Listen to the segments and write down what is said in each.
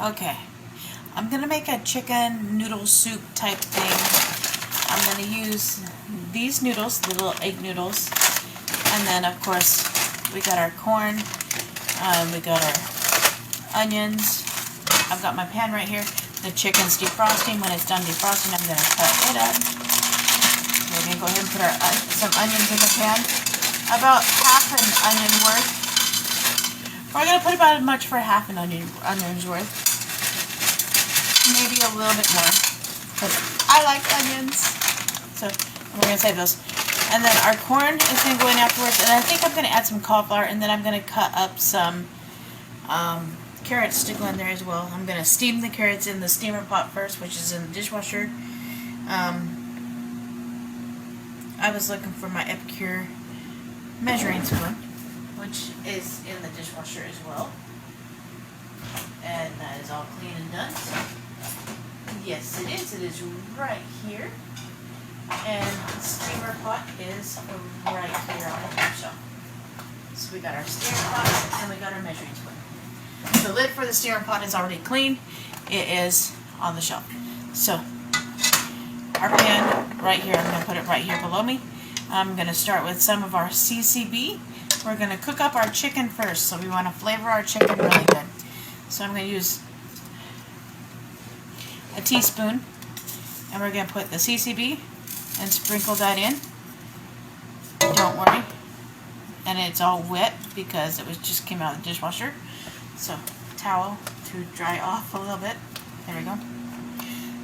Okay, I'm going to make a chicken noodle soup type thing. I'm going to use these noodles, the little egg noodles, and then of course we got our corn, we got our onions. I've got my pan right here. The chicken's defrosting. When it's done defrosting, I'm going to cut it up. We're going to go ahead and put some onions in the pan. About half an onion worth. We're going to put about as much for half an onion's worth. Maybe a little bit more. Because I like onions. So we're going to save those. And then our corn is going to go in afterwards. And I think I'm going to add some cauliflower. And then I'm going to cut up some carrots to go in there as well. I'm going to steam the carrots in the steamer pot first, which is in the dishwasher. I was looking for my epicure measuring spoon, which is in the dishwasher as well. And that is all clean and done. So yes, it is. It is right here. And the steamer pot is right here on the top shelf. So we got our steamer pot and we got our measuring spoon. The lid for the steamer pot is already clean. It is on the shelf. So our pan right here, I'm going to put it right here below me. I'm going to start with some of our CCB. We're going to cook up our chicken first, so we want to flavor our chicken really good. So I'm going to use a teaspoon, and we're going to put the CCB and sprinkle that in. Don't worry. And it's all wet because it just came out of the dishwasher. So towel to dry off a little bit. There we go.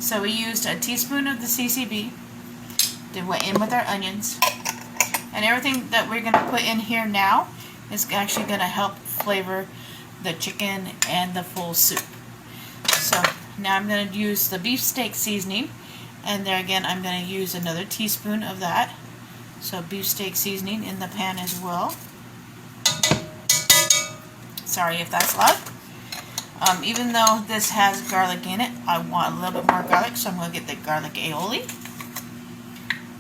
So we used a teaspoon of the CCB. Then went in with our onions. And everything that we're going to put in here now is actually going to help flavor the chicken and the full soup. So now I'm going to use the beefsteak seasoning. And there again, I'm going to use another teaspoon of that. So beefsteak seasoning in the pan as well. Sorry if that's loud. Even though this has garlic in it, I want a little bit more garlic, so I'm going to get the garlic aioli.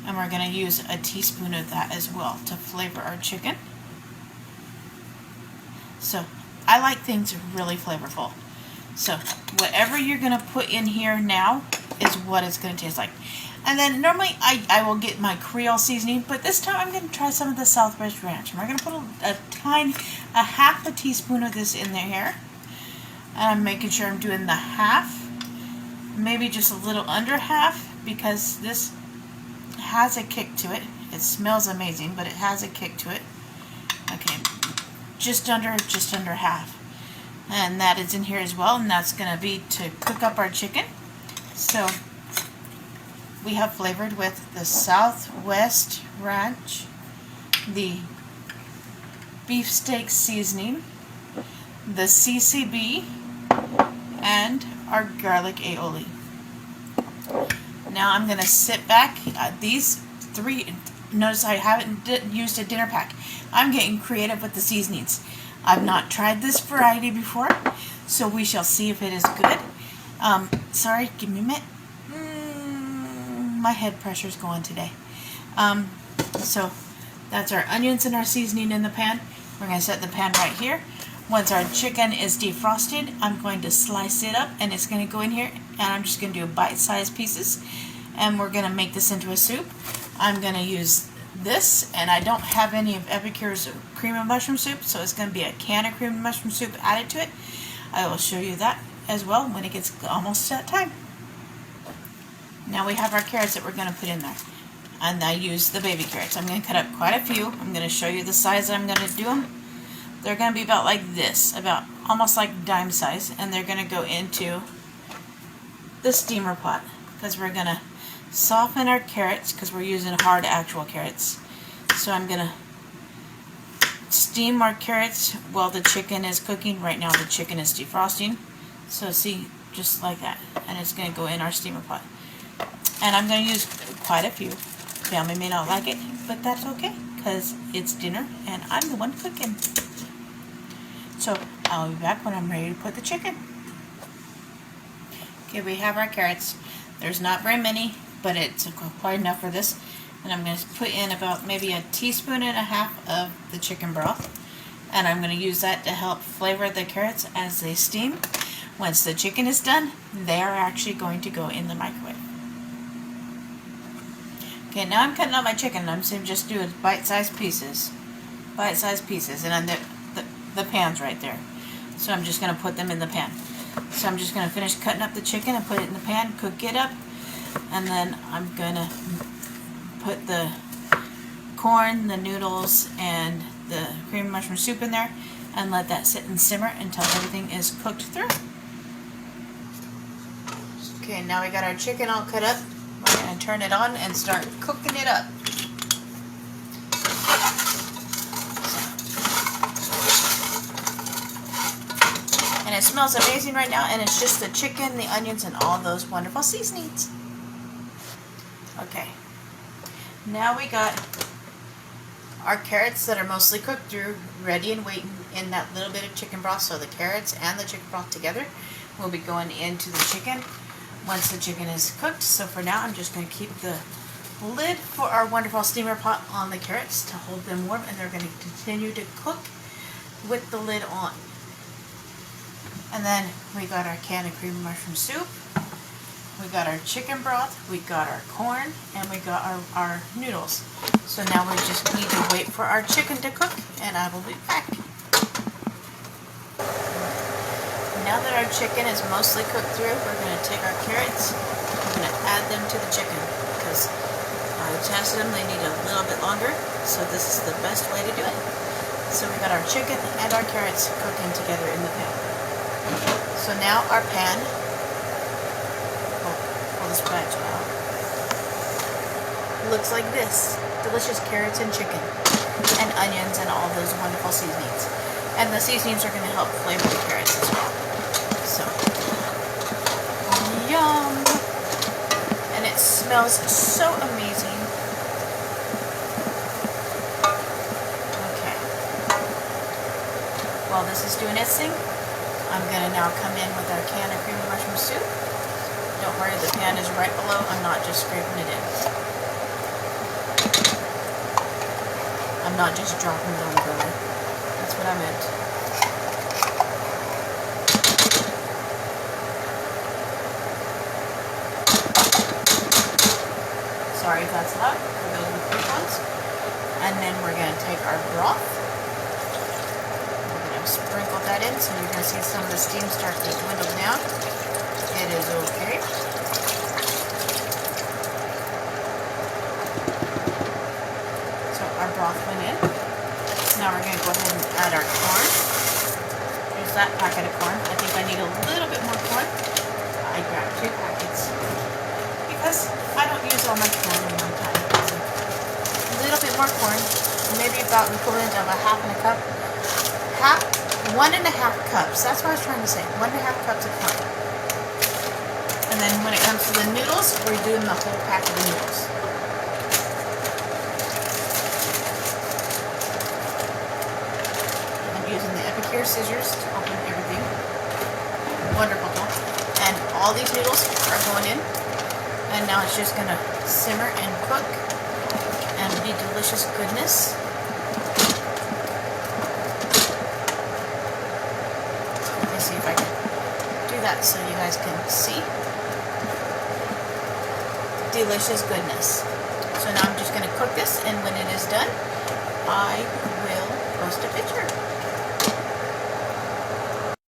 And we're going to use a teaspoon of that as well to flavor our chicken. So I like things really flavorful. So whatever you're going to put in here now is what it's going to taste like. And then normally I will get my Creole seasoning, but this time I'm going to try some of the Southwest Ranch. And we're going to put a half a teaspoon of this in there here. And I'm making sure I'm doing the half, maybe just a little under half, because this has a kick to it. It smells amazing, but it has a kick to it. Okay, just under half. And that is in here as well, and that's going to be to cook up our chicken. So we have flavored with the Southwest Ranch, the beefsteak seasoning, the CCB, and our garlic aioli. Now I'm going to sit back. These three, notice I haven't used a dinner pack. I'm getting creative with the seasonings. I've not tried this variety before, so we shall see if it is good. Sorry, give me a minute. My head pressure's going today. So that's our onions and our seasoning in the pan. We're going to set the pan right here. Once our chicken is defrosted, I'm going to slice it up, and it's going to go in here, and I'm just going to do bite-sized pieces, and we're going to make this into a soup. I'm going to use this, and I don't have any of Epicure's cream and mushroom soup, so it's going to be a can of cream and mushroom soup added to it. I will show you that as well when it gets almost that time. Now we have our carrots that we're going to put in there. And I use the baby carrots. I'm going to cut up quite a few. I'm going to show you the size that I'm going to do them. They're going to be about like this, about almost like dime size. And they're going to go into the steamer pot, because we're going to soften our carrots, because we're using hard actual carrots. So I'm going to steam our carrots while the chicken is cooking. Right now the chicken is defrosting. So see, just like that. And it's going to go in our steamer pot. And I'm going to use quite a few. Family may not like it, but that's okay, because it's dinner and I'm the one cooking. So I'll be back when I'm ready to put the chicken. Okay, we have our carrots. There's not very many, but it's quite enough for this. And I'm going to put in about maybe a teaspoon and a half of the chicken broth. And I'm going to use that to help flavor the carrots as they steam. Once the chicken is done, they are actually going to go in the microwave. Okay, now I'm cutting out my chicken. I'm just doing bite-sized pieces. Bite-sized pieces. And then the pan's right there. So I'm just going to put them in the pan. So I'm just going to finish cutting up the chicken and put it in the pan, cook it up. And then I'm going to put the corn, the noodles, and the cream mushroom soup in there and let that sit and simmer until everything is cooked through. Okay, now we got our chicken all cut up. We're going to turn it on and start cooking it up. And it smells amazing right now, and it's just the chicken, the onions, and all those wonderful seasonings. Okay, now we got our carrots that are mostly cooked through, ready and waiting in that little bit of chicken broth. So the carrots and the chicken broth together will be going into the chicken once the chicken is cooked. So for now, I'm just going to keep the lid for our wonderful steamer pot on the carrots to hold them warm, and they're going to continue to cook with the lid on. And then we got our can of cream mushroom soup, we got our chicken broth, we got our corn, and we got our noodles. So now we just need to wait for our chicken to cook, and I will be back. Now that our chicken is mostly cooked through, we're going to take our carrots, we're going to add them to the chicken, because I tested them, they need a little bit longer, so this is the best way to do it. So we got our chicken and our carrots cooking together in the pan. So now our pan, pull the spatula out, looks like this. Delicious carrots and chicken and onions and all those wonderful seasonings. And the seasonings are going to help flavor the carrots as well. So, yum! And it smells so amazing. Okay. While this is doing its thing, I'm going to now come in with our can of cream mushroom soup. Don't worry, the pan is right below. I'm not just scraping it in. I'm not just dropping it on the burner. That's what I meant. Sorry if that's loud, for those with quick ones. And then we're going to take our broth. We're going to sprinkle that in, so you're going to see some of the steam start to dwindle down. It is okay. So our broth went in. Now we're going to go ahead and add our corn. Here's that packet of corn. I think I need a little bit more corn. I grabbed 2 packets because I don't use all my corn in one time. So a little bit more corn, maybe about the equivalent of a half and a cup. 1.5 cups. That's what I was trying to say. 1.5 cups of corn. And then when it comes to the noodles, we're doing the whole pack of the noodles. Using the epicure scissors to open everything. Wonderful tool. And all these noodles are going in. And now it's just going to simmer and cook and be delicious goodness. Let me see if I can do that so you guys can see. Delicious goodness. So now I'm just going to cook this, and when it is done, I will post a picture.